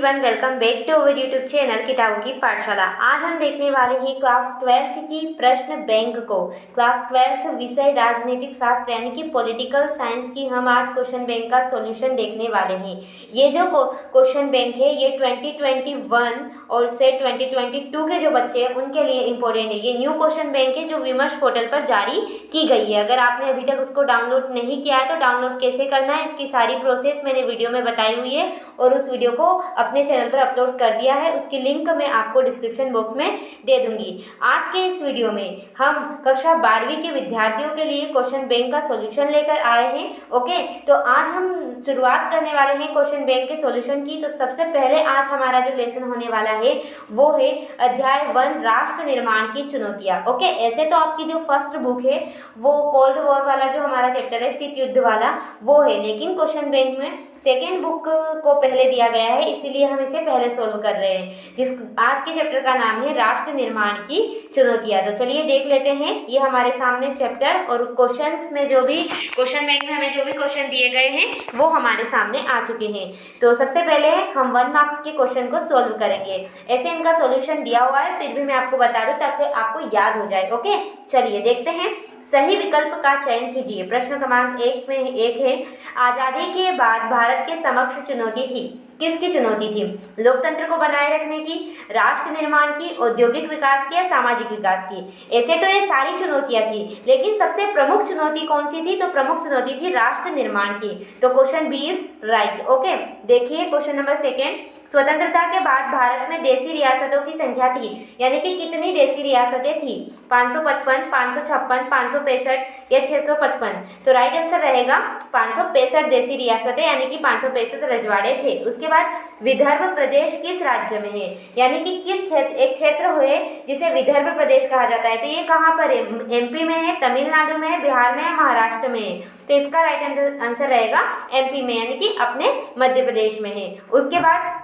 Everyone, welcome back to our YouTube channel किताबों की पाठशाला। आज हम देखने वाले हैं क्लास 12th की प्रश्न बैंक को। क्लास 12th विषय राजनीतिक शास्त्र यानी कि पॉलिटिकल साइंस की हम आज क्वेश्चन बैंक का सॉल्यूशन देखने वाले हैं। ये जो क्वेश्चन बैंक है ये 2021 और से 2022 के जो बच्चे हैं उनके लिए इम्पोर्टेंट है। ये न्यू क्वेश्चन बैंक है जो विमर्श पोर्टल पर जारी की गई है। अगर आपने अभी तक उसको डाउनलोड नहीं किया है तो डाउनलोड कैसे करना है इसकी सारी प्रोसेस मैंने वीडियो में बताई हुई है और उस वीडियो को अपने चैनल पर अपलोड कर दिया है। उसकी लिंक मैं आपको डिस्क्रिप्शन बॉक्स में दे दूंगी। आज के इस वीडियो में हम कक्षा 12वीं के विद्यार्थियों के लिए क्वेश्चन बैंक का सॉल्यूशन लेकर आए हैं। ओके, तो आज हम शुरुआत करने वाले हैं क्वेश्चन बैंक के सॉल्यूशन की। तो सबसे पहले आज हमारा जो लेसन होने वाला है वो है अध्याय 1 राष्ट्र निर्माण की चुनौतियाँ। ओके, ऐसे तो आपकी जो फर्स्ट बुक है वो कोल्ड वॉर वाला जो हमारा चैप्टर है शीत युद्ध वाला वो है, लेकिन क्वेश्चन बैंक में सेकेंड बुक को पहले दिया गया है, इसीलिए हम इसे पहले सोल्व कर रहे हैं। जिस आज के चैप्टर का नाम है राष्ट्र निर्माण की चुनौतियां। तो चलिए देख लेते हैं ये हमारे सामने चैप्टर और क्वेश्चंस में जो भी क्वेश्चन बैंक में हमें जो भी क्वेश्चन दिए गए हैं वो हमारे सामने आ चुके हैं। तो सबसे पहले हम 1 मार्क्स के क्वेश्चन को सोल्व करेंगे। ऐसे इनका सोल्यूशन दिया हुआ है, फिर भी मैं आपको बता दूं ताकि आपको याद हो जाए। ओके, चलिए देखते हैं। सही विकल्प का चयन कीजिए। प्रश्न क्रमांक 1 में एक है, आजादी के बाद भारत के समक्ष चुनौती थी। किसकी चुनौती थी? लोकतंत्र को बनाए रखने की, राष्ट्र निर्माण की, औद्योगिक विकास की या सामाजिक विकास की? ऐसे तो ये सारी चुनौतियां थी, लेकिन सबसे प्रमुख चुनौती कौन सी थी? तो प्रमुख चुनौती थी राष्ट्र निर्माण की। तो question B is right. Okay, देखिए क्वेश्चन नंबर 2, स्वतंत्रता के बाद भारत में देशी रियासतों की संख्या थी, यानी कि कितनी देशी रियासतें थी? 555, 556, 565 या 655? तो राइट आंसर रहेगा 565 देशी रियासतें, यानी कि 565 रजवाड़े थे। उसके बाद विदर्भ प्रदेश किस राज्य में है? यानी कि किस क्षेत्र, एक क्षेत्र है जिसे विदर्भ प्रदेश कहा जाता है। तो ये कहाँ पर है? एमपी में है, तमिलनाडु में है, बिहार में है, महाराष्ट्र में है? तो इसका राइट आंसर रहेगा एमपी में, यानी कि अपने मध्य प्रदेश में है। उसके बाद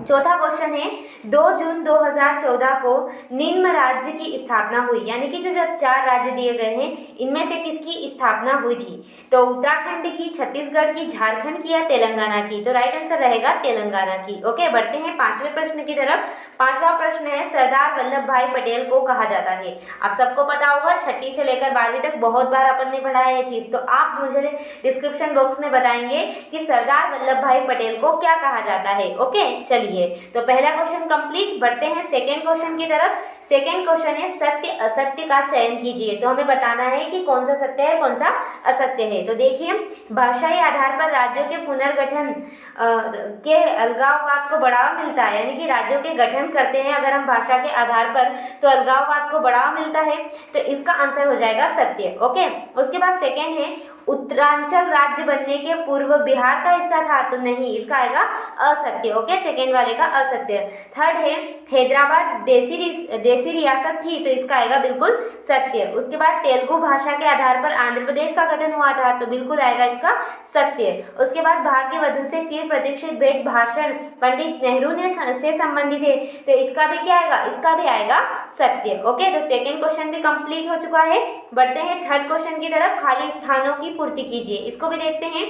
चौथा क्वेश्चन है, 2 जून 2014 को निम्न राज्य की स्थापना हुई, यानी कि जो 4 राज्य दिए गए हैं इनमें से किसकी स्थापना हुई थी? तो उत्तराखंड की, छत्तीसगढ़ की, झारखंड की या तेलंगाना की? तो राइट आंसर रहेगा तेलंगाना की। ओके, बढ़ते हैं 5वें प्रश्न की तरफ। 5वां प्रश्न है, सरदार वल्लभ भाई पटेल को कहा जाता है। आप सबको पता होगा, 6ठी से लेकर 12वीं तक बहुत बार अपन ने पढ़ा है ये चीज। तो आप मुझे डिस्क्रिप्शन बॉक्स में बताएंगे कि सरदार वल्लभ भाई पटेल को क्या कहा जाता है। ओके, चलिए तो पहला क्वेश्चन कंप्लीट। बढ़ते हैं सेकंड क्वेश्चन की तरफ। सेकंड क्वेश्चन है, सत्य असत्य का चयन कीजिए। तो हमें बताना है कि कौन सा सत्य है कौन सा असत्य है। तो देखिए, भाषाई आधार पर राज्यों के पुनर्गठन के अलगाववाद को बढ़ावा मिलता है, यानी कि राज्यों के गठन करते हैं अगर हम भाषा के आधार पर तो अलगाववाद को बढ़ावा मिलता है। तो इसका आंसर हो जाएगा सत्य। ओके, उसके बाद सेकेंड है, उत्तरांचल राज्य बनने के पूर्व बिहार का हिस्सा था। तो नहीं, इसका आएगा असत्य। ओके, सेकेंड वाले का असत्य। थर्ड है, हैदराबाद देशी रियासत थी। तो इसका आएगा बिल्कुल सत्य। उसके बाद तेलुगु भाषा के आधार पर आंध्र प्रदेश का गठन हुआ था। तो बिल्कुल आएगा इसका सत्य। उसके बाद भाग्यवधु से चिर प्रतीक्षित भेंट भाषण पंडित नेहरू ने से संबंधित है। तो इसका भी क्या आएगा? इसका भी आएगा सत्य। ओके, तो सेकेंड क्वेश्चन भी कंप्लीट हो चुका है। बढ़ते हैं थर्ड क्वेश्चन की तरफ। खाली स्थानों की पूर्ति कीजिए। इसको भी देखते हैं।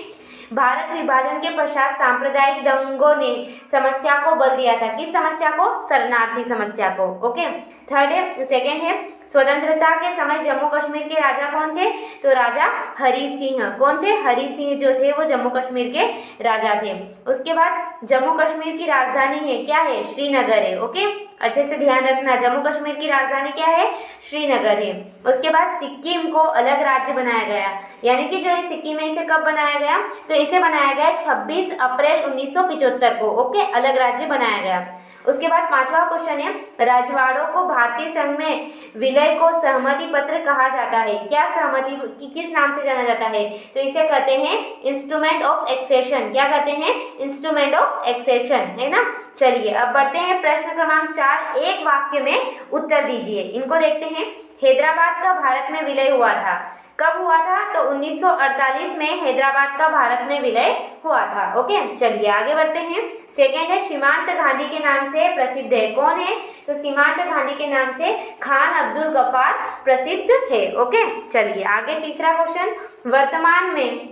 भारत विभाजन के पश्चात सांप्रदायिक दंगों ने समस्या को बल दिया था। किस समस्या को? शरणार्थी समस्या को। ओके, थर्ड है, सेकेंड है, स्वतंत्रता के समय जम्मू कश्मीर के राजा कौन थे? तो राजा हरि सिंह। कौन थे? हरि सिंह जो थे वो जम्मू कश्मीर के राजा थे। उसके बाद जम्मू कश्मीर की राजधानी है, क्या है? श्रीनगर है। ओके, अच्छे से ध्यान रखना, जम्मू कश्मीर की राजधानी क्या है? श्रीनगर है। उसके बाद सिक्किम को अलग राज्य बनाया गया, यानी कि जो ये सिक्किम है इसे कब बनाया गया? तो इसे बनाया गया 26 अप्रैल 1975 को। ओके, अलग राज्य बनाया गया। उसके बाद 5वां क्वेश्चन है, रजवाड़ों को भारतीय संघ में विलय को सहमति पत्र कहा जाता है। क्या सहमति किस नाम से जाना जाता है? तो इसे कहते हैं इंस्ट्रूमेंट ऑफ एक्सेशन। क्या कहते हैं? इंस्ट्रूमेंट ऑफ एक्सेशन, है ना। चलिए अब बढ़ते हैं प्रश्न क्रमांक 4। एक वाक्य में उत्तर दीजिए। इनको देखते हैं। हैदराबाद का भारत में विलय हुआ था। कब हुआ था? तो 1948 में हैदराबाद का भारत में विलय हुआ था। ओके, चलिए आगे बढ़ते हैं। सेकेंड है, सीमांत गांधी के नाम से प्रसिद्ध है। कौन है? तो सीमांत गांधी के नाम से खान अब्दुल गफ्फार प्रसिद्ध है। ओके, चलिए आगे तीसरा क्वेश्चन। वर्तमान में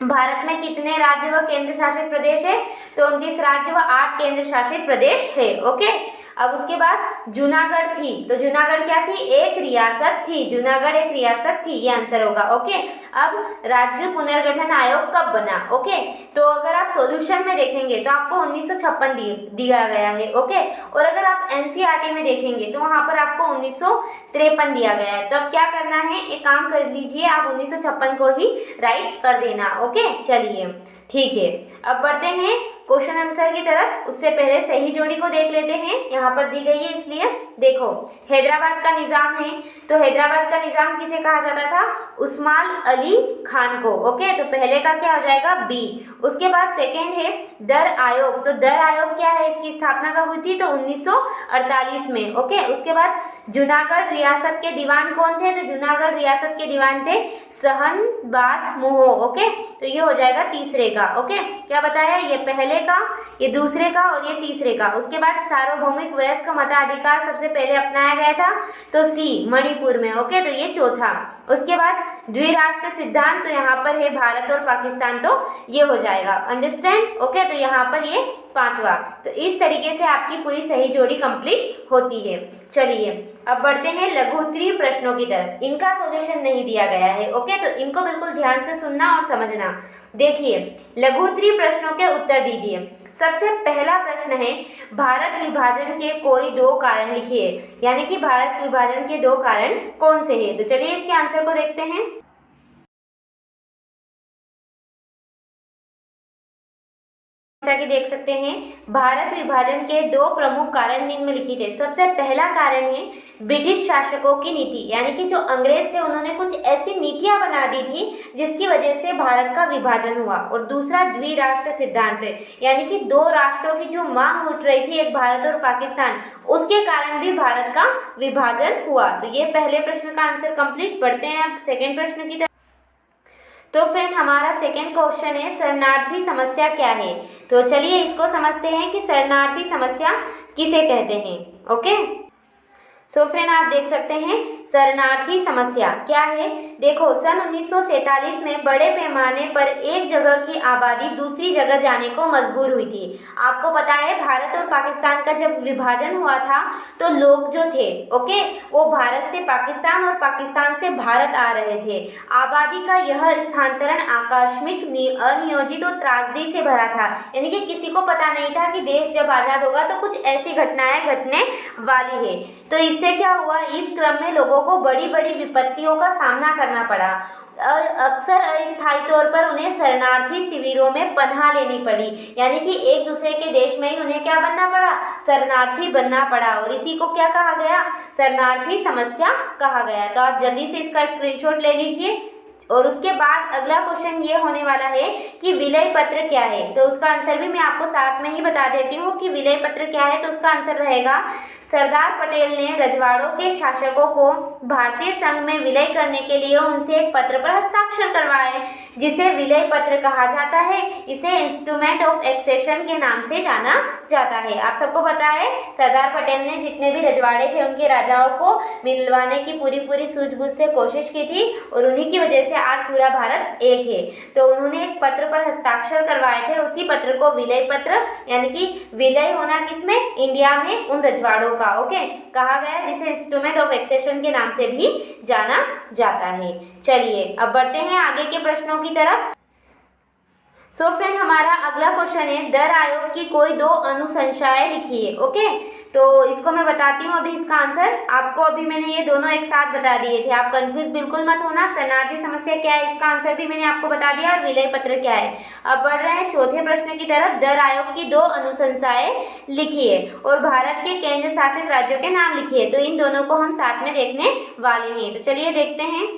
भारत में कितने राज्य व केंद्र शासित प्रदेश है? तो 29 राज्य व 8 केंद्र शासित प्रदेश है। ओके, अब उसके बाद जूनागढ़ थी, तो जूनागढ़ क्या थी? एक रियासत थी। जूनागढ़ एक रियासत थी, ये आंसर होगा। ओके, अब राज्य पुनर्गठन आयोग कब बना? ओके, तो अगर आप सॉल्यूशन में देखेंगे तो आपको 1956 दिया गया है। ओके, और अगर आप एनसीईआरटी में देखेंगे तो वहां पर आपको 1953 दिया गया है। तो अब क्या करना है, एक काम कर लीजिए, आप 1956 को ही राइट कर देना। ओके, चलिए ठीक है, अब बढ़ते हैं क्वेश्चन आंसर की तरफ। उससे पहले सही जोड़ी को देख लेते हैं, यहाँ पर दी गई है इसलिए। देखो, हैदराबाद का निजाम है, तो हैदराबाद का निजाम किसे कहा जाता था? उस्मान अली खान को। ओके, तो पहले का क्या हो जाएगा? बी। उसके बाद सेकेंड है दर आयोग, तो दर आयोग क्या है, इसकी स्थापना कब हुई थी? तो 1948 में। ओके, उसके बाद जूनागढ़ रियासत के दीवान कौन थे? तो जूनागढ़ रियासत के दीवान थे शहनबाज मोहो। ओके, तो ये हो जाएगा तीसरे का। ओके, क्या बताया? ये पहले का, ये दूसरे का और ये तीसरे का। उसके बाद सार्वभौमिक वयस्क मताधिकार सबसे पहले अपनाया गया था, तो सी, मणिपुर में। ओके, तो ये चौथा। उसके बाद द्विराष्ट्र सिद्धांत, तो यहाँ पर है भारत और पाकिस्तान, तो ये हो जाएगा। अंडरस्टैंड? ओके, तो यहाँ पर ये पांचवा। तो इस तरीके से आपकी पूरी सही जोड़ी कंप्लीट होती है। चलिए अब बढ़ते हैं लघुत्तरीय प्रश्नों की तरफ। इनका सॉल्यूशन नहीं दिया गया है। ओके, तो इनको बिल्कुल ध्यान से सुनना और समझना। देखिए, लघुत्तरीय प्रश्नों के उत्तर दीजिए। सबसे पहला प्रश्न है, भारत विभाजन के कोई दो कारण लिखिए, यानी कि भारत विभाजन के दो कारण कौन से हैं? तो चलिए इसके आंसर को देखते हैं। जैसा कि देख सकते हैं, भारत विभाजन के दो प्रमुख कारण निम्नलिखित है। सबसे पहला कारण है ब्रिटिश शासकों की नीति, यानी कि जो अंग्रेज थे उन्होंने कुछ ऐसी नीतियां बना दी थी जिसकी वजह से भारत का विभाजन हुआ। और दूसरा द्विराष्ट्र सिद्धांत है, यानी कि दो राष्ट्रों की जो मांग उठ रही थी, एक भारत और पाकिस्तान, उसके कारण भी भारत का विभाजन हुआ। तो ये पहले प्रश्न का आंसर कंप्लीट। बढ़ते हैं अब सेकेंड प्रश्न की तरफ। तो फ्रेंड, हमारा सेकेंड क्वेश्चन है शरणार्थी समस्या क्या है? तो चलिए इसको समझते हैं कि शरणार्थी समस्या किसे कहते हैं। ओके, सो फ्रेंड, आप देख सकते हैं शरणार्थी समस्या क्या है। देखो, सन 1947 में बड़े पैमाने पर एक जगह की आबादी दूसरी जगह जाने को मजबूर हुई थी। आपको पता है, भारत और पाकिस्तान का जब विभाजन हुआ था तो लोग जो थे, ओके, वो भारत से पाकिस्तान और पाकिस्तान से भारत आ रहे थे। आबादी का यह स्थानांतरण आकस्मिक, अनियोजित और त्रासदी से भरा था, यानी कि किसी को पता नहीं था कि देश जब आज़ाद होगा तो कुछ ऐसी घटनाएं घटने वाली है। तो इससे क्या हुआ, इस क्रम में लोगों को बड़ी बड़ी विपत्तियों का सामना करना पड़ा। अक्सर अस्थायी तौर पर उन्हें शरणार्थी शिविरों में पनाह लेनी पड़ी, यानी कि एक दूसरे के देश में ही उन्हें क्या बनना पड़ा? शरणार्थी बनना पड़ा। और इसी को क्या कहा गया? शरणार्थी समस्या कहा गया। तो आप जल्दी से इसका स्क्रीनशॉट ले लीजिए। और उसके बाद अगला क्वेश्चन ये होने वाला है कि विलय पत्र क्या है? तो उसका आंसर भी मैं आपको साथ में ही बता देती हूँ कि विलय पत्र क्या है। तो उसका आंसर रहेगा, सरदार पटेल ने रजवाड़ों के शासकों को भारतीय संघ में विलय करने के लिए उनसे एक पत्र पर हस्ताक्षर करवाए, जिसे विलय पत्र कहा जाता है। इसे इंस्ट्रूमेंट ऑफ एक्सेशन के नाम से जाना जाता है। आप सबको पता है, सरदार पटेल ने जितने भी रजवाड़े थे उनके राजाओं को मिलवाने की पूरी सूझबूझ से कोशिश की थी, और उन्हीं की वजह से आज पूरा भारत एक है। तो उन्होंने एक पत्र पर हस्ताक्षर करवाए थे, उसी पत्र को विलय पत्र, यानी कि विलय होना किसमें? इंडिया में उन रजवाड़ों का, ओके, कहा गया, जिसे इंस्ट्रूमेंट ऑफ एक्सेशन के नाम से भी जाना जाता है। चलिए अब बढ़ते हैं आगे के प्रश्नों की तरफ। सो फ्रेंड, हमारा अगला क्वेश्चन है, दर आयोग की कोई दो अनुशंसाएं लिखिए। ओके, तो इसको मैं बताती हूँ अभी इसका आंसर। आपको अभी मैंने ये दोनों एक साथ बता दिए थे, आप कंफ्यूज बिल्कुल मत होना। शरणार्थी समस्या क्या है, इसका आंसर भी मैंने आपको बता दिया, और विलय पत्र क्या है। अब बढ़ रहे हैं चौथे प्रश्न की तरफ। दर आयोग की दो अनुशंसाएं लिखिए और भारत के केंद्र शासित राज्यों के नाम लिखिए। तो इन दोनों को हम साथ में देखने वाले हैं। तो चलिए देखते हैं।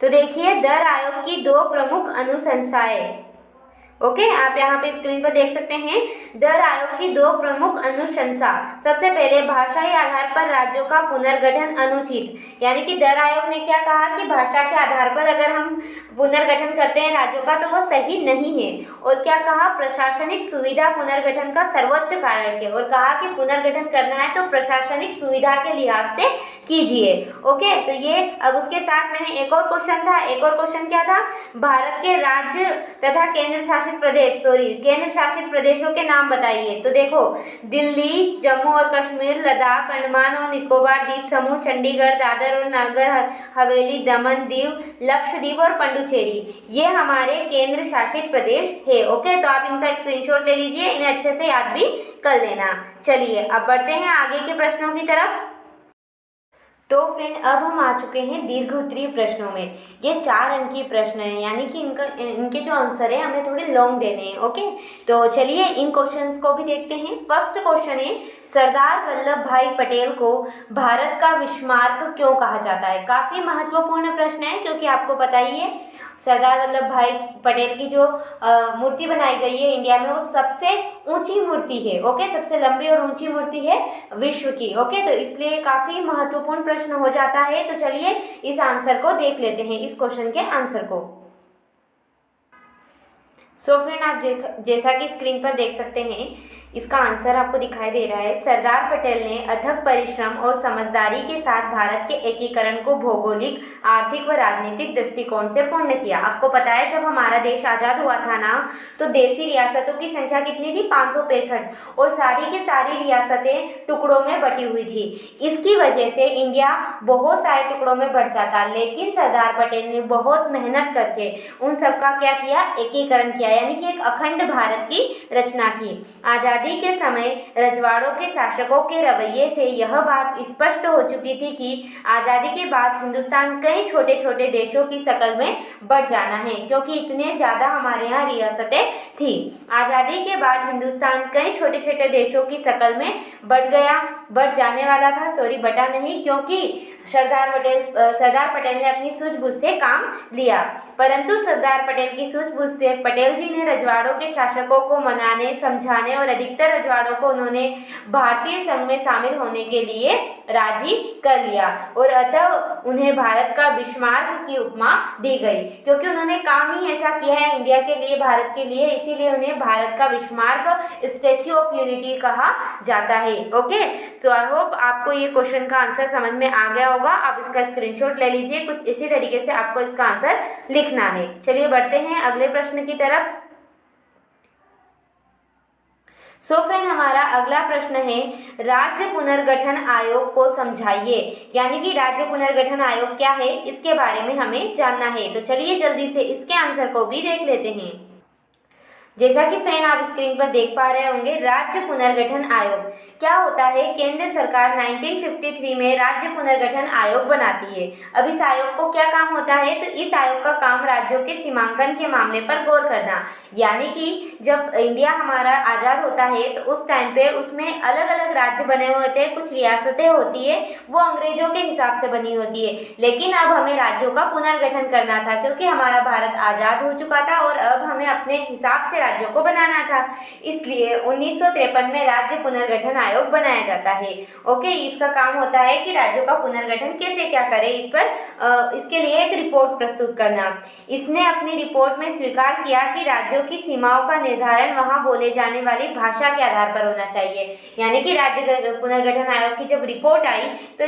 तो देखिए, दर आयोग की दो प्रमुख अनुशंसाएं ओके, आप यहाँ पे स्क्रीन पर देख सकते हैं दर आयोग की दो प्रमुख अनुशंसा। सबसे पहले भाषाई आधार पर राज्यों का पुनर्गठन अनुचित, यानी कि दर आयोग ने क्या कहा कि भाषा के आधार पर अगर हम पुनर्गठन करते हैं राज्यों का तो वो सही नहीं है। और क्या कहा, प्रशासनिक सुविधा पुनर्गठन का सर्वोच्च कारक है, और कहा कि पुनर्गठन करना है तो प्रशासनिक सुविधा के लिहाज से कीजिए। ओके, तो ये अब उसके साथ मैंने एक और क्वेश्चन था। एक और क्वेश्चन क्या था, भारत के राज्य तथा केंद्र शासित प्रदेशों के नाम बताइए। तो देखो, दिल्ली, जम्मू और कश्मीर, लद्दाख, अंडमान और निकोबार द्वीप समूह, चंडीगढ़, दादर और नगर हवेली, दमन दीव, लक्षद्वीप और पंडुचेरी, ये हमारे केंद्र शासित प्रदेश है। ओके, तो आप इनका स्क्रीनशॉट ले लीजिए, इन्हें अच्छे से याद भी कर लेना। चलिए अब बढ़ते हैं आगे के प्रश्नों की तरफ। तो फ्रेंड, अब हम आ चुके हैं दीर्घ उत्तरीय प्रश्नों में। ये 4 अंकीय प्रश्न हैं, यानी कि इनके जो आंसर है हमें थोड़े लॉन्ग देने हैं। ओके, तो चलिए इन क्वेश्चंस को भी देखते हैं। फर्स्ट क्वेश्चन है, सरदार वल्लभ भाई पटेल को भारत का बिस्मार्क क्यों कहा जाता है? काफ़ी महत्वपूर्ण प्रश्न है, क्योंकि आपको पता ही है सरदार वल्लभ भाई पटेल की जो मूर्ति बनाई गई है इंडिया में, वो सबसे ऊंची मूर्ति है। ओके, सबसे लंबी और ऊंची मूर्ति है विश्व की। ओके, तो इसलिए काफ़ी महत्वपूर्ण प्रश्न हो जाता है। तो चलिए इस आंसर को देख लेते हैं, इस क्वेश्चन के आंसर को। सो फ्रेंड, आप जैसा कि स्क्रीन पर देख सकते हैं, इसका आंसर आपको दिखाई दे रहा है। सरदार पटेल ने अथक परिश्रम और समझदारी के साथ भारत के एकीकरण को भौगोलिक, आर्थिक व राजनीतिक दृष्टिकोण से पूर्ण किया। आपको पता है जब हमारा देश आज़ाद हुआ था ना, तो देशी रियासतों की संख्या कितनी थी? 565, और सारी की सारी रियासतें टुकड़ों में बटी हुई थी। इसकी वजह से इंडिया बहुत सारे टुकड़ों में बट जाता, लेकिन सरदार पटेल ने बहुत मेहनत करके उन सबका क्या किया? एकीकरण किया, यानी कि एक अखंड भारत की रचना की। आज़ादी के समय रजवाड़ों के शासकों के रवैये से यह बात स्पष्ट हो चुकी थी कि आज़ादी के बाद हिंदुस्तान कई छोटे छोटे देशों की शक्ल में बढ़ जाना है, क्योंकि इतने ज़्यादा हमारे यहाँ रियासतें थी। आज़ादी के बाद हिंदुस्तान कई छोटे छोटे देशों की शक्ल में बढ़ जाने वाला था। बटा नहीं, क्योंकि सरदार पटेल ने अपनी सूझबूझ से काम लिया। परंतु सरदार पटेल की सूझबूझ से पटेल जी ने रजवाड़ों के शासकों को मनाने, समझाने और अधिकतर रजवाड़ों को उन्होंने भारतीय संघ में शामिल होने के लिए राजी कर लिया, और अतः उन्हें भारत का बिस्मार्क की उपमा दी गई, क्योंकि उन्होंने काम ही ऐसा किया है इंडिया के लिए, भारत के लिए, इसीलिए उन्हें भारत का बिस्मार्क, स्टैच्यू ऑफ यूनिटी कहा जाता है। ओके, सो आई होप आपको ये क्वेश्चन का आंसर समझ में आ गया होगा। आप इसका स्क्रीनशॉट ले लीजिए, कुछ इसी तरीके से आपको इसका आंसर लिखना है। चलिए बढ़ते हैं अगले प्रश्न की तरफ। सो फ्रेंड, हमारा अगला प्रश्न है, राज्य पुनर्गठन आयोग को समझाइए। यानी कि राज्य पुनर्गठन आयोग क्या है, इसके बारे में हमें जानना है। तो चलिए जल्दी से इसके आंसर को भी देख लेते हैं। जैसा कि फ्रेंड आप स्क्रीन पर देख पा रहे होंगे, राज्य पुनर्गठन आयोग क्या होता है? केंद्र सरकार 1953 में राज्य पुनर्गठन आयोग बनाती है। अब इस आयोग को क्या काम होता है? तो इस आयोग का काम राज्यों के सीमांकन के मामले पर गौर करना। यानी कि जब इंडिया हमारा आज़ाद होता है तो उस टाइम पे उसमें अलग अलग राज्य बने हुए थे, कुछ रियासतें होती है वो अंग्रेजों के हिसाब से बनी होती है, लेकिन अब हमें राज्यों का पुनर्गठन करना था, क्योंकि हमारा भारत आज़ाद हो चुका था और अब हमें अपने हिसाब से राज्यों को बनाना था। इसलिए 1953 में राज्य पुनर्गठन आयोग बनाया जाता है। ओके, इसका काम होता है कि राज्यों का पुनर्गठन कैसे क्या करें, इस पर इसके लिए एक रिपोर्ट प्रस्तुत करना। इसने अपनी रिपोर्ट में स्वीकार किया कि राज्यों की सीमाओं का निर्धारण वहां बोले जाने वाली भाषा के आधार पर होना चाहिए। यानी कि राज्य पुनर्गठन आयोग की जब रिपोर्ट आई तो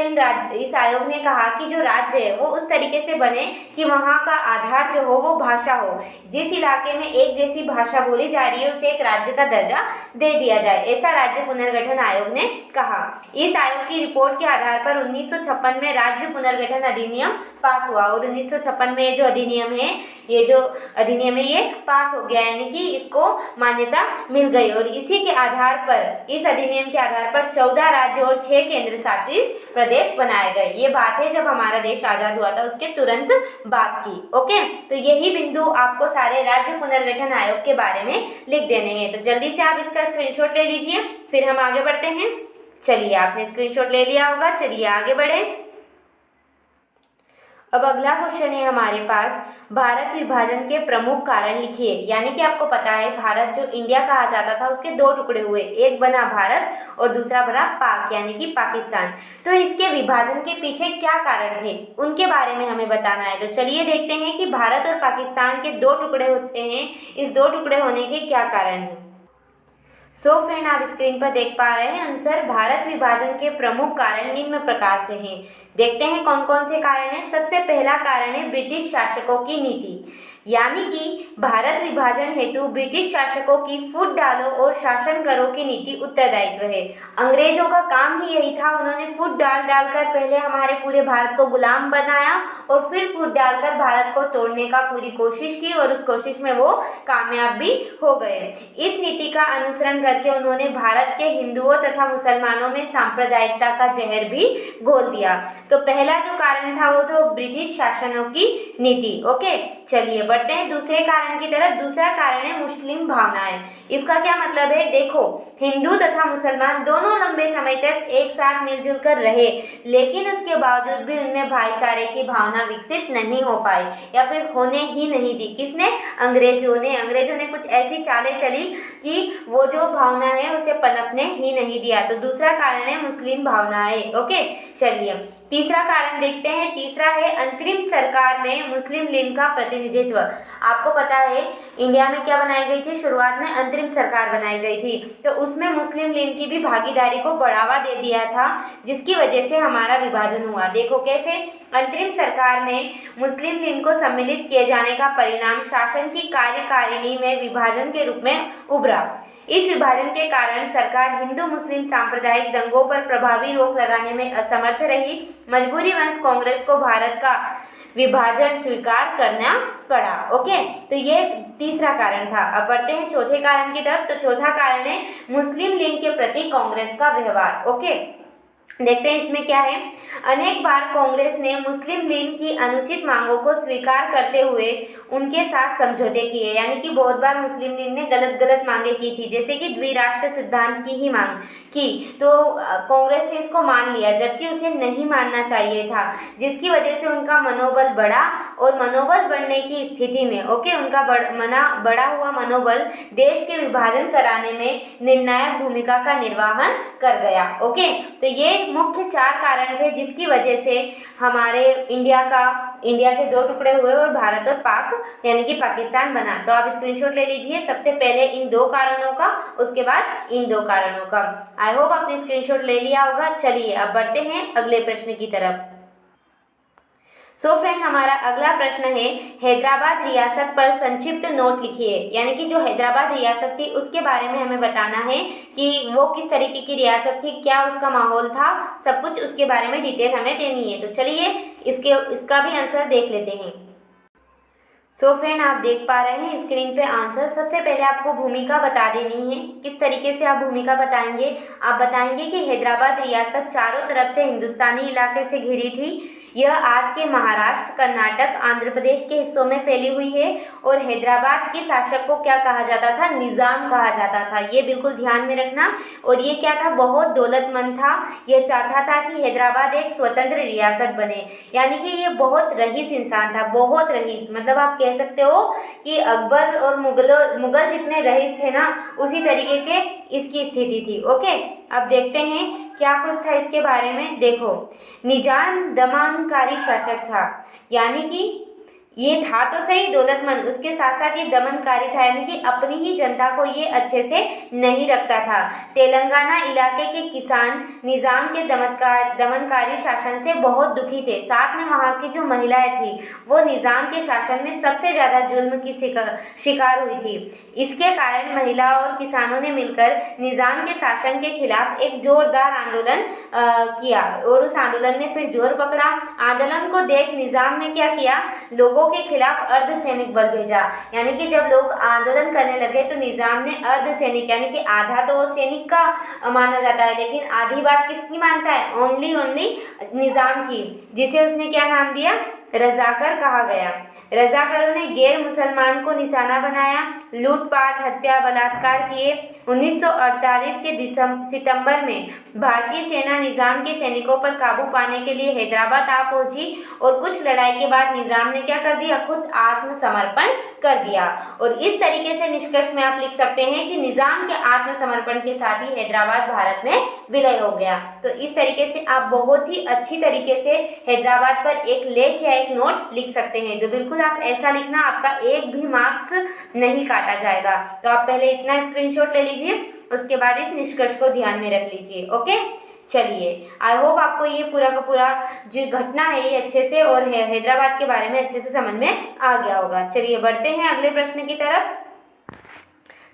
इस आयोग ने कहा कि जो राज्य है वो उस तरीके से बने कि वहाँ का आधार जो हो वो भाषा हो। जिस इलाके में एक जैसी भाषा बोली जा रही है उसे एक राज्य का दर्जा दे दिया जाए, ऐसा राज्य पुनर्गठन आयोग ने कहा। इस आयोग की रिपोर्ट के आधार पर 1956 में राज्य पुनर्गठन अधिनियम पास हुआ, और 1956 में जो अधिनियम है ये पास हो गया, यानी कि इसको मान्यता मिल गई। और इसी के आधार पर, इस अधिनियम के आधार पर 14 राज्य और 6 केंद्र शासित प्रदेश बनाए गए। ये बात है जब हमारा देश आज़ाद हुआ था उसके तुरंत बाद की। ओके, तो यही बिंदु आपको सारे राज्य पुनर्गठन आयोग के बारे में लिख देने हैं। तो जल्दी से आप इसका स्क्रीनशॉट ले लीजिए, फिर हम आगे बढ़ते हैं। चलिए, आपने स्क्रीनशॉट ले लिया होगा, चलिए आगे बढ़े। अब अगला क्वेश्चन है हमारे पास, भारत विभाजन के प्रमुख कारण लिखिए। यानी कि आपको पता है भारत जो इंडिया कहा जाता था उसके दो टुकड़े हुए, एक बना भारत और दूसरा बना पाक यानी कि पाकिस्तान। तो इसके विभाजन के पीछे क्या कारण थे उनके बारे में हमें बताना है। तो चलिए देखते हैं कि भारत और पाकिस्तान के दो टुकड़े होते हैं, इस दो टुकड़े होने के क्या कारण हैं। सो फ्रेंड, आप स्क्रीन पर देख पा रहे हैं आंसर, भारत विभाजन के प्रमुख कारण निम्न प्रकार से हैं। देखते हैं कौन कौन से कारण हैं। सबसे पहला कारण है ब्रिटिश शासकों की नीति, यानी कि भारत विभाजन हेतु ब्रिटिश शासकों की फूट डालो और शासन करो की नीति उत्तरदायित्व है। अंग्रेजों का काम ही यही था, उन्होंने फूट डालकर पहले हमारे पूरे भारत को गुलाम बनाया और फिर फूट डालकर भारत को तोड़ने का पूरी कोशिश की और उस कोशिश में वो कामयाब भी हो गए। इस नीति का अनुसरण करके उन्होंने भारत के हिंदुओं तथा मुसलमानों में सांप्रदायिकता का जहर भी घोल दिया। तो पहला जो कारण था वो तो ब्रिटिश शासनों की नीति। ओके, चलिए बढ़ते हैं दूसरे कारण की तरफ। दूसरा कारण है मुस्लिम भावनाएं। इसका क्या मतलब है, देखो हिंदू तथा मुसलमान दोनों लंबे समय तक एक साथ मिलजुल कर रहे, लेकिन उसके बावजूद भी उनमें भाईचारे की भावना विकसित नहीं हो पाई या फिर होने ही नहीं दी। किसने? अंग्रेजों ने कुछ ऐसी चालें चली कि वो जो भावना है उसे पनपने ही नहीं दिया। तो दूसरा कारण है मुस्लिम भावनाएं। ओके, चलिए तीसरा कारण देखते हैं। तीसरा है अंतरिम सरकार में मुस्लिम लीग का प्रतिनिधित्व। आपको पता है इंडिया में क्या बनाई गई थी, शुरुआत में अंतरिम सरकार बनाई गई थी, तो उसमें मुस्लिम लीग की भी भागीदारी को बढ़ावा दे दिया था, जिसकी वजह से हमारा विभाजन हुआ। देखो कैसे, अंतरिम सरकार में मुस्लिम लीग को सम्मिलित किए जाने का परिणाम शासन की कार्यकारिणी में विभाजन के रूप में उभरा। इस विभाजन के कारण सरकार हिंदू मुस्लिम सांप्रदायिक दंगों पर प्रभावी रोक लगाने में असमर्थ रही। मजबूरीवश कांग्रेस को भारत का विभाजन स्वीकार करना पड़ा। ओके, तो ये तीसरा कारण था। अब बढ़ते हैं चौथे कारण की तरफ। तो चौथा कारण है मुस्लिम लीग के प्रति कांग्रेस का व्यवहार। ओके, देखते हैं इसमें क्या है। अनेक बार कांग्रेस ने मुस्लिम लीग की अनुचित मांगों को स्वीकार करते हुए उनके साथ समझौते किए, यानी कि बहुत बार मुस्लिम लीग ने गलत मांगे की थी, जैसे कि द्विराष्ट्र सिद्धांत की ही मांग की, तो कांग्रेस ने इसको मान लिया जबकि उसे नहीं मानना चाहिए था, जिसकी वजह से उनका मनोबल बढ़ा और मनोबल बढ़ने की स्थिति में उनका बढ़ा हुआ मनोबल देश के विभाजन कराने में निर्णायक भूमिका का निर्वहन कर गया। ओके, तो ये मुख्य चार कारण थे जिसकी वजह से हमारे इंडिया के दो टुकड़े हुए और भारत और पाक यानी कि पाकिस्तान बना। तो आप स्क्रीनशॉट ले लीजिए, सबसे पहले इन दो कारणों का, उसके बाद इन दो कारणों का। आई होप आपने स्क्रीनशॉट ले लिया होगा। चलिए अब बढ़ते हैं अगले प्रश्न की तरफ। सो फ्रेंड, हमारा अगला प्रश्न है हैदराबाद रियासत पर संक्षिप्त नोट लिखिए। यानी कि जो हैदराबाद रियासत थी उसके बारे में हमें बताना है कि वो किस तरीके की रियासत थी, क्या उसका माहौल था, सब कुछ उसके बारे में डिटेल हमें देनी है। तो चलिए इसका भी आंसर देख लेते हैं। सो फ्रेंड, आप देख पा रहे हैं स्क्रीन पे आंसर। सबसे पहले आपको भूमिका बता देनी है। किस तरीके से आप भूमिका बताएंगे? आप बताएंगे कि हैदराबाद रियासत चारों तरफ से हिंदुस्तानी इलाके से घिरी थी। यह आज के महाराष्ट्र, कर्नाटक, आंध्र प्रदेश के हिस्सों में फैली हुई है और हैदराबाद के शासक को क्या कहा जाता था? निज़ाम कहा जाता था। ये बिल्कुल ध्यान में रखना। और ये क्या था? बहुत दौलतमंद था। यह चाहता था कि हैदराबाद एक स्वतंत्र रियासत बने। यानी कि ये बहुत रईस इंसान था, बहुत रईस। मतलब आप कह सकते हो कि अकबर और मुगल जितने रईस थे ना, उसी तरीके के इसकी स्थिति थी। ओके, अब देखते हैं क्या कुछ था इसके बारे में। देखो, निजाम दमनकारी शासक था, यानी कि ये था तो सही दौलतमंद, उसके साथ साथ ये दमनकारी था, यानी कि अपनी ही जनता को ये अच्छे से नहीं रखता था। तेलंगाना इलाके के किसान निजाम के दमनकारी शासन से बहुत दुखी थे। साथ में वहाँ की जो महिलाएं थी वो निजाम के शासन में सबसे ज़्यादा जुल्म की शिकार हुई थी। इसके कारण महिलाओं और किसानों ने मिलकर निजाम के शासन के खिलाफ एक जोरदार आंदोलन किया और उस आंदोलन ने फिर जोर पकड़ा। आंदोलन को देख निजाम ने क्या किया? लोगों के खिलाफ अर्धसैनिक बल भेजा। यानी कि जब लोग आंदोलन करने लगे तो निजाम ने अर्धसैनिक, यानी कि आधा तो वो सैनिक का माना जाता है, लेकिन आधी बात किसकी मानता है? ओनली निजाम की, जिसे उसने क्या नाम दिया? रजाकर कहा गया। रजाकारों ने गैर मुसलमान को निशाना बनाया, लूटपाट, हत्या, बलात्कार किए। 1948 के सितंबर में भारतीय सेना निजाम के सैनिकों पर काबू पाने के लिए हैदराबाद आ पहुंची और कुछ लड़ाई के बाद निजाम ने क्या कर दिया, खुद आत्मसमर्पण कर दिया। और इस तरीके से निष्कर्ष में आप लिख सकते हैं कि निजाम के आत्मसमर्पण के साथ ही हैदराबाद भारत में विलय हो गया। तो इस तरीके से आप बहुत ही अच्छी तरीके से हैदराबाद पर एक लेख या एक नोट लिख सकते हैं। तो बिल्कुल आप ऐसा लिखना, आपका एक भी मार्क्स नहीं काटा जाएगा। तो आप पहले इतना स्क्रीनशॉट ले लीजिए, उसके बाद इस निष्कर्ष को ध्यान में रख लीजिए। ओके, चलिए, आई होप आपको ये पूरा का पूरा जो घटना है ये अच्छे से और हैदराबाद के बारे में अच्छे से समझ में आ गया होगा। चलिए बढ़ते हैं अगले प्रश्न की तरफ।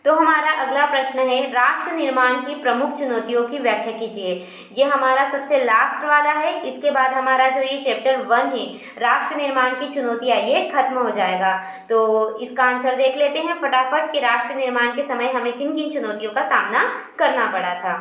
तो हमारा अगला प्रश्न है, राष्ट्र निर्माण की प्रमुख चुनौतियों की व्याख्या कीजिए। ये हमारा सबसे लास्ट वाला है। इसके बाद हमारा जो ये चैप्टर 1 है, राष्ट्र निर्माण की चुनौतियाँ, ये खत्म हो जाएगा। तो इसका आंसर देख लेते हैं फटाफट कि राष्ट्र निर्माण के समय हमें किन किन चुनौतियों का सामना करना पड़ा था।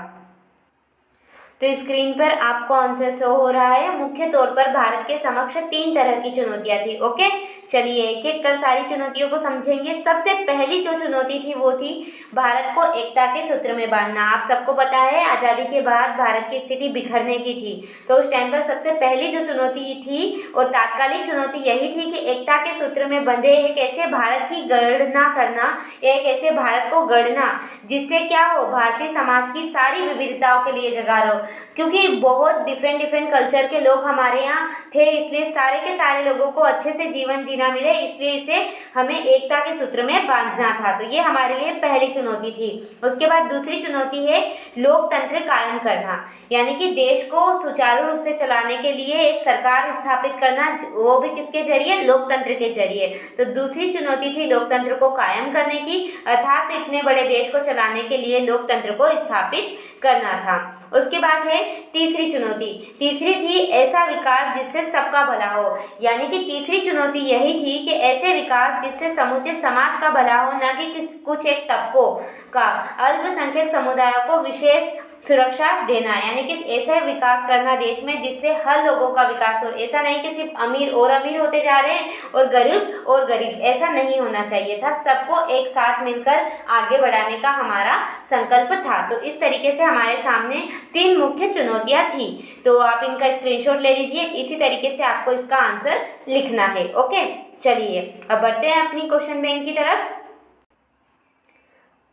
तो स्क्रीन पर आपको आंसर शो हो रहा है। मुख्य तौर पर भारत के समक्ष 3 तरह की चुनौतियां थी। ओके, चलिए एक एक कर सारी चुनौतियों को समझेंगे। सबसे पहली जो चुनौती थी वो थी भारत को एकता के सूत्र में बांधना। आप सबको पता है आज़ादी के बाद भारत की स्थिति बिखरने की थी। तो उस टाइम पर सबसे पहली जो चुनौती थी और तात्कालिक चुनौती यही थी कि एकता के सूत्र में बंधे एक ऐसे भारत की गणना करना, एक ऐसे भारत को गढ़ना जिससे क्या हो, भारतीय समाज की सारी विविधताओं के लिए जगह रहो। क्योंकि बहुत डिफरेंट कल्चर के लोग हमारे यहाँ थे, इसलिए सारे के सारे लोगों को अच्छे से जीवन जीना मिले, इसलिए इसे हमें एकता के सूत्र में बांधना था। तो ये हमारे लिए पहली चुनौती थी। उसके बाद दूसरी चुनौती है लोकतंत्र कायम करना, यानी कि देश को सुचारू रूप से चलाने के लिए एक सरकार स्थापित करना, वो भी किसके जरिए, लोकतंत्र के जरिए। तो दूसरी चुनौती थी लोकतंत्र को कायम करने की, अर्थात इतने बड़े देश को चलाने के लिए लोकतंत्र को स्थापित करना था। उसके बाद है तीसरी चुनौती। तीसरी थी ऐसा विकास जिससे सबका भला हो, यानी कि तीसरी चुनौती यही थी कि ऐसे विकास जिससे समूचे समाज का भला हो, न कि कुछ एक तबकों का, अल्पसंख्यक समुदायों को विशेष सुरक्षा देना, यानी कि ऐसा विकास करना देश में जिससे हर लोगों का विकास हो। ऐसा नहीं कि सिर्फ अमीर और अमीर होते जा रहे हैं और गरीब, ऐसा नहीं होना चाहिए था। सबको एक साथ मिलकर आगे बढ़ाने का हमारा संकल्प था। तो इस तरीके से हमारे सामने 3 मुख्य चुनौतियां थी। तो आप इनका स्क्रीनशॉट ले लीजिए। इसी तरीके से आपको इसका आंसर लिखना है। ओके, चलिए अब बढ़ते हैं अपनी क्वेश्चन बैंक की तरफ।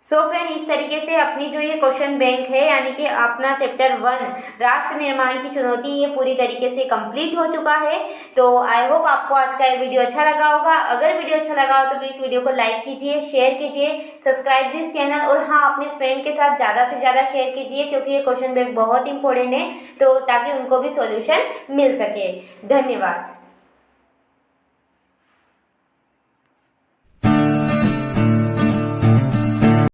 सो फ्रेंड, इस तरीके से अपनी जो ये क्वेश्चन बैंक है, यानी कि अपना चैप्टर 1 राष्ट्र निर्माण की चुनौती, ये पूरी तरीके से कंप्लीट हो चुका है। तो आई होप आपको आज का ये वीडियो अच्छा लगा होगा। अगर वीडियो अच्छा लगा हो तो प्लीज़ वीडियो को लाइक कीजिए, शेयर कीजिए, सब्सक्राइब दिस चैनल, और हाँ, अपने फ्रेंड के साथ ज़्यादा से ज़्यादा शेयर कीजिए, क्योंकि ये क्वेश्चन बैंक बहुत इंपॉर्टेंट है, तो ताकि उनको भी सॉल्यूशन मिल सके। धन्यवाद।